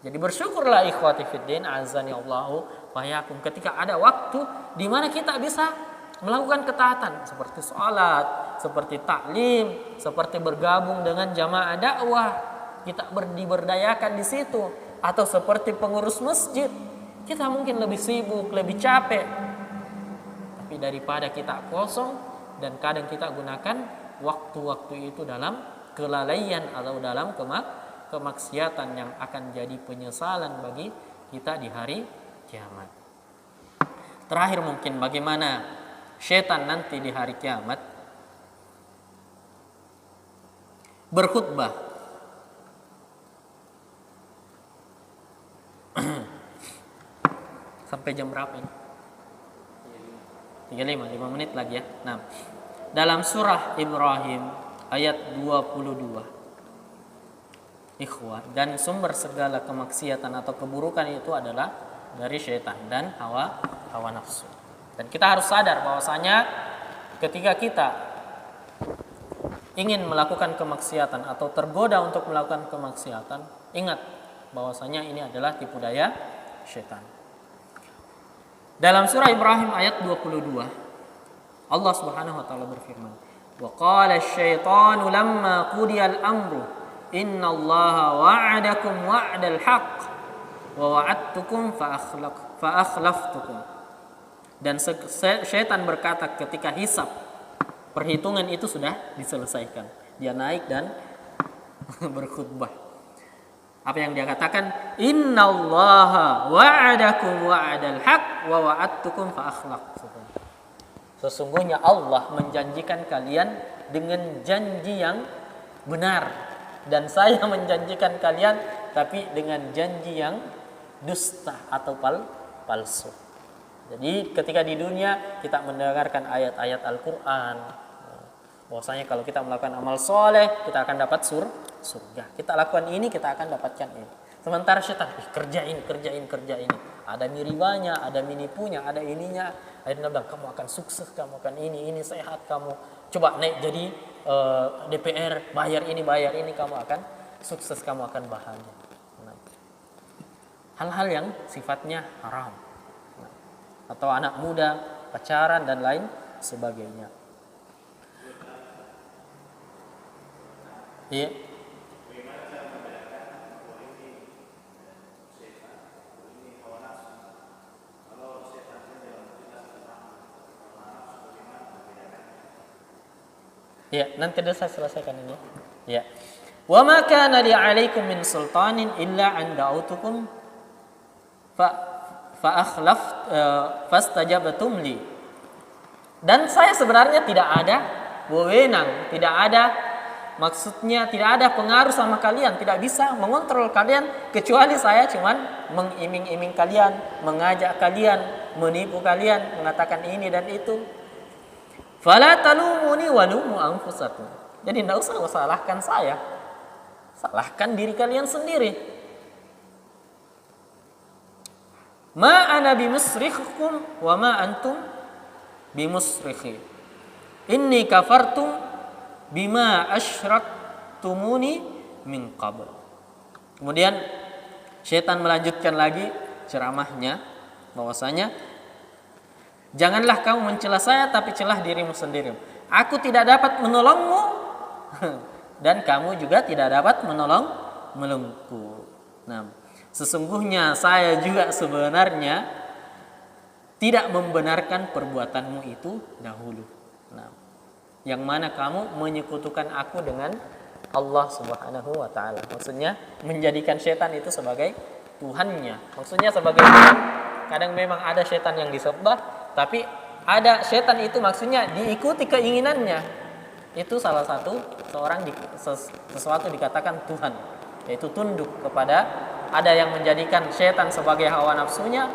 Jadi bersyukurlah ikhwati fiddin azani Allahu wa yakum ketika ada waktu di mana kita bisa melakukan ketaatan seperti sholat, seperti taklim, seperti bergabung dengan jamaah dakwah, kita diberdayakan di situ, atau seperti pengurus masjid. Kita mungkin lebih sibuk, lebih capek, tapi daripada kita kosong dan kadang kita gunakan waktu-waktu itu dalam kelalaian atau dalam kemaksiatan yang akan jadi penyesalan bagi kita di hari kiamat. Terakhir mungkin bagaimana setan nanti di hari kiamat berkhutbah. Sampai jam berapa ini? 35, 5 menit lagi ya. Nah, dalam surah Ibrahim ayat 22. Ikhwah, dan sumber segala kemaksiatan atau keburukan itu adalah dari syaitan dan hawa nafsu. Dan kita harus sadar bahwasanya ketika kita ingin melakukan kemaksiatan atau tergoda untuk melakukan kemaksiatan, ingat bahwasanya ini adalah tipu daya syaitan. Dalam surah Ibrahim ayat 22, Allah Subhanahu wa taala berfirman, "Wa qala asy-syaitanu lamma qudiya al-amru innallaha wa'adakum wa'dal haqq wa wa'adtukum fa akhlaftukum." Dan syaitan berkata ketika hisab, perhitungan itu sudah diselesaikan, dia naik dan berkhutbah. Apa yang dia katakan? Innallaha wa'adakum wa'adal haqq wa wa'adtukum fa akhlaftukum. Sesungguhnya Allah menjanjikan kalian dengan janji yang benar, dan saya menjanjikan kalian tapi dengan janji yang dusta atau palsu. Jadi ketika di dunia kita mendengarkan ayat-ayat Al-Qur'an, bahwasanya kalau kita melakukan amal soleh kita akan dapat surga. Kita lakukan ini kita akan dapatkan ini. Sementara syaitan kerja ini. Ada ribanya, ada menipunya, ada ininya. Akhirnya bilang kamu akan sukses, kamu akan ini sehat, kamu coba naik jadi DPR, bayar ini, kamu akan sukses, kamu akan bahagia. Hal-hal yang sifatnya haram. Atau anak muda, pacaran dan lain sebagainya. Iya. Ya, nanti saya selesaikan ini. Ya. Wa ma kana li 'alaikum min sultanin illa an da'utukum fastajabtum li. Dan saya sebenarnya tidak ada wewenang, maksudnya tidak ada pengaruh sama kalian, tidak bisa mengontrol kalian, kecuali saya cuman mengiming-iming kalian, mengajak kalian, menipu kalian, mengatakan ini dan itu. Fala talumuni walumu anfusakum. Jadi tidak usah salahkan saya, salahkan diri kalian sendiri. Ma ana bimusrikhukum wa ma antum bimusrikhi. Inni kafartum bima asyraktumuni min qabl. Kemudian syaitan melanjutkan lagi ceramahnya bahwasanya janganlah kamu mencela saya tapi celah dirimu sendiri. Aku tidak dapat menolongmu dan kamu juga tidak dapat menolongku. Nah, sesungguhnya saya juga sebenarnya tidak membenarkan perbuatanmu itu dahulu. Nah, yang mana kamu menyekutukan aku dengan Allah Subhanahu wa taala. Maksudnya menjadikan setan itu sebagai Tuhannya. Maksudnya sebagai Tuhan. Kadang memang ada setan yang disembah, tapi ada setan itu maksudnya diikuti keinginannya. Itu salah satu sesuatu dikatakan Tuhan, yaitu tunduk kepada, ada yang menjadikan setan sebagai hawa nafsunya,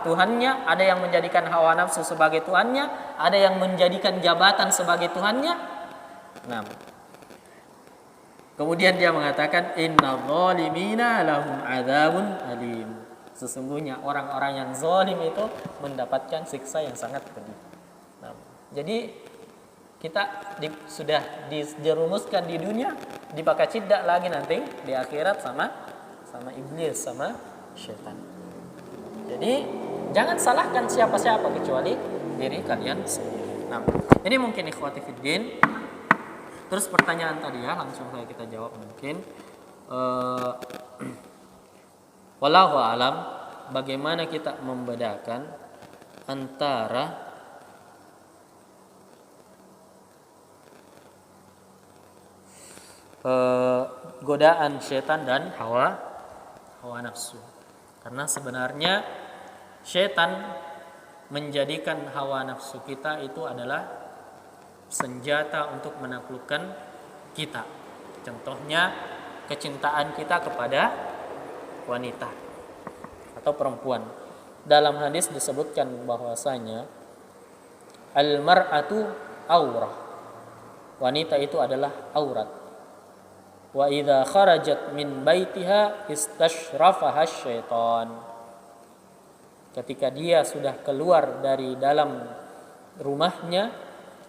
Tuhannya, ada yang menjadikan hawa nafsu sebagai Tuhannya, ada yang menjadikan jabatan sebagai Tuhannya. Nah, kemudian dia mengatakan innal zalimina lahum adzabun alim. Sesungguhnya orang-orang yang zalim itu mendapatkan siksa yang sangat pedih. Nah, jadi kita sudah dijerumuskan di dunia, dibakacidak lagi nanti di akhirat sama iblis, sama syaitan. Jadi jangan salahkan siapa-siapa kecuali diri kalian sendiri. Nah, ini mungkin ikhwati fiddin. Terus pertanyaan tadi ya, langsung saja kita jawab mungkin. Wallahu alam, bagaimana kita membedakan antara godaan syaitan dan hawa nafsu. Karena sebenarnya syaitan menjadikan hawa nafsu kita itu adalah senjata untuk menaklukkan kita. Contohnya kecintaan kita kepada wanita atau perempuan. Dalam hadis disebutkan bahwasanya al-mar'atu aurah. Wanita itu adalah aurat. Wa idza kharajat min baitiha istashrafaha syaitan. Ketika dia sudah keluar dari dalam rumahnya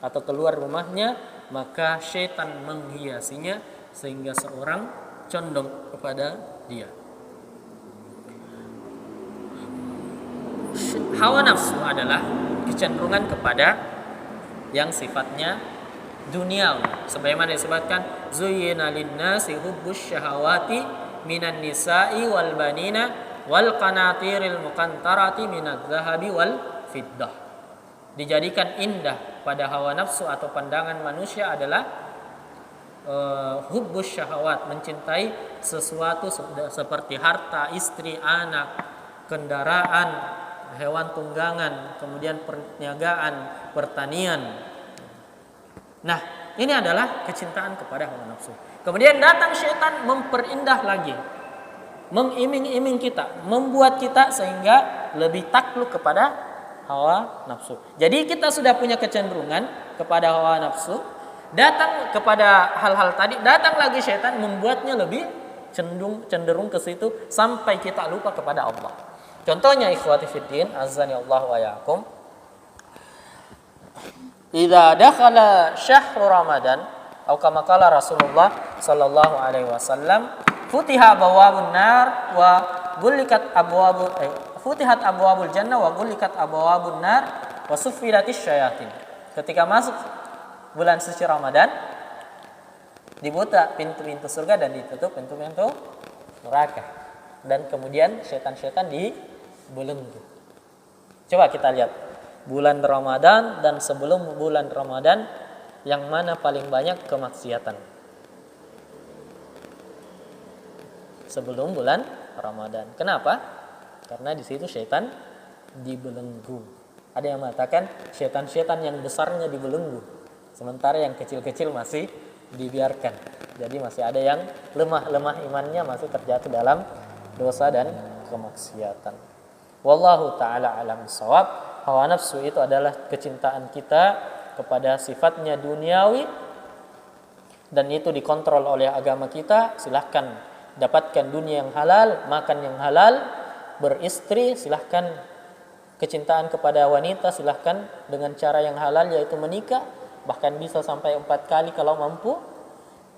atau keluar rumahnya, maka syaitan menghiasinya sehingga seorang condong kepada dia. Hawa nafsu adalah kecenderungan kepada yang sifatnya duniawi. Sebagaimana disebutkan, zuyyina lin-nasi hubbus syahawati minan nisa'i wal banina wal qanatiril muqantarati minadz zahabi wal fiddah. Dijadikan indah pada hawa nafsu atau pandangan manusia adalah hubbus syahawat, mencintai sesuatu seperti harta, istri, anak, kendaraan, hewan tunggangan, kemudian perniagaan, pertanian. Nah, ini adalah kecintaan kepada hawa nafsu. Kemudian datang syaitan memperindah lagi, mengiming-iming kita, membuat kita sehingga lebih takluk kepada hawa nafsu. Jadi kita sudah punya kecenderungan kepada hawa nafsu, datang kepada hal-hal tadi, datang lagi syaitan membuatnya lebih cenderung ke situ sampai kita lupa kepada Allah. Contohnya ikhwati fiddin, azani Allah wa yakum. Idza dakhala syahrul Ramadan, atau kama qala Rasulullah sallallahu alaihi wasallam, futiha abwabun nar wa ghulikat futihat abwabul jannah wa ghulikat abwabun nar wa suffilatis syayatin. Ketika masuk bulan suci Ramadan, dibuka pintu-pintu surga dan ditutup pintu-pintu neraka. Dan kemudian syaitan-syaitan dibelenggu. Coba kita lihat bulan Ramadan dan sebelum bulan Ramadan, yang mana paling banyak kemaksiatan? Sebelum bulan Ramadan. Kenapa? Karena di situ syaitan dibelenggu. Ada yang mengatakan syaitan-syaitan yang besarnya dibelenggu, sementara yang kecil-kecil masih dibiarkan. Jadi masih ada yang lemah imannya, masih terjatuh dalam dosa dan kemaksiatan. Wallahu ta'ala alam shawab. Hawa nafsu itu adalah kecintaan kita kepada sifatnya duniawi, dan itu dikontrol oleh agama kita. Silahkan dapatkan dunia yang halal, makan yang halal, beristri, silahkan. Kecintaan kepada wanita silahkan dengan cara yang halal, yaitu menikah. bahkan bisa sampai 4 kali kalau mampu,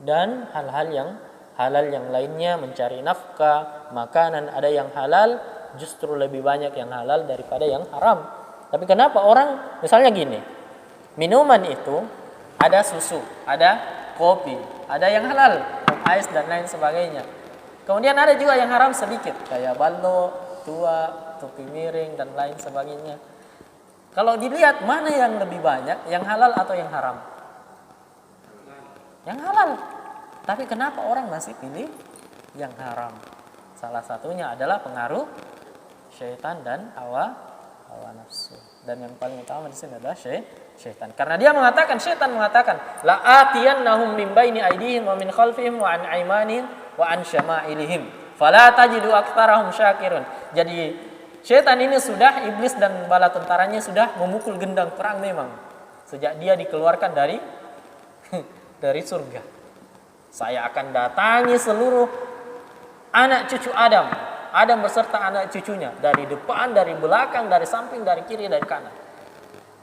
dan hal-hal yang halal yang lainnya, mencari nafkah, makanan ada yang halal, justru lebih banyak yang halal daripada yang haram. Tapi kenapa orang, misalnya gini, minuman itu ada susu, ada kopi, ada yang halal, ais dan lain sebagainya. Kemudian ada juga yang haram sedikit, kayak ballo, tua, topi miring dan lain sebagainya. Kalau dilihat mana yang lebih banyak, yang halal atau yang haram? Yang halal. Tapi kenapa orang masih pilih yang haram? Salah satunya adalah pengaruh syaitan dan hawa nafsu. Dan yang paling utama di sini adalah syaitan. Karena dia mengatakan, syaitan mengatakan, la atiyannahum min baini aydihim wa min khalfihim wa an aymanihim wa an syama'ilihim fala tajidu aktsarahum syakirun. Jadi syaitan ini sudah, iblis dan bala tentaranya sudah memukul gendang perang memang sejak dia dikeluarkan dari surga. Saya akan datangi seluruh anak cucu Adam beserta anak cucunya, dari depan, dari belakang, dari samping, dari kiri, dari kanan.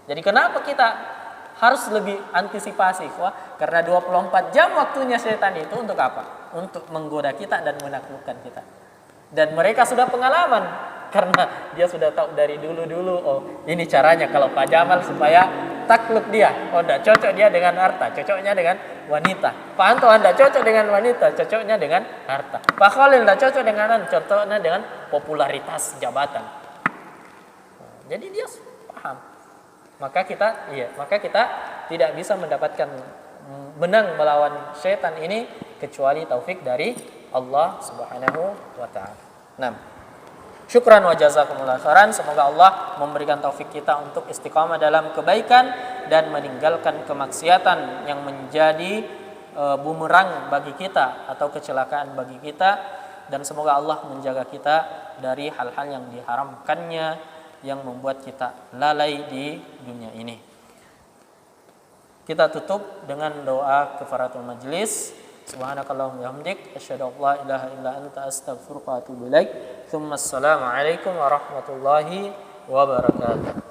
Jadi kenapa kita harus lebih antisipasi? Wah, karena 24 jam waktunya setan itu untuk apa? Untuk menggoda kita dan menaklukkan kita. Dan mereka sudah pengalaman, karena dia sudah tahu dari dulu-dulu, oh ini caranya kalau Pak Jamal supaya takluk dia. Oh tidak cocok dia dengan harta, cocoknya dengan wanita. Pak Anto tidak cocok dengan wanita, cocoknya dengan harta. Pak Khalil tidak cocok dengan cocoknya dengan popularitas jabatan. Jadi dia paham. Maka kita tidak bisa mendapatkan menang melawan syaitan ini kecuali taufik dari Allah Subhanahu wa taala. Nah, syukran wa jazakumullah khairan. Semoga Allah memberikan taufik kita untuk istiqamah dalam kebaikan dan meninggalkan kemaksiatan yang menjadi bumerang bagi kita atau kecelakaan bagi kita, dan semoga Allah menjaga kita dari hal-hal yang diharamkannya yang membuat kita lalai di dunia ini. Kita tutup dengan doa kafaratul majlis. Subhanakallahumma wa bihamdik asyhadu an la ilaha illa anta astaghfiruka wa atubu ilaik. Assalamu alaikum warahmatullahi wabarakatuh.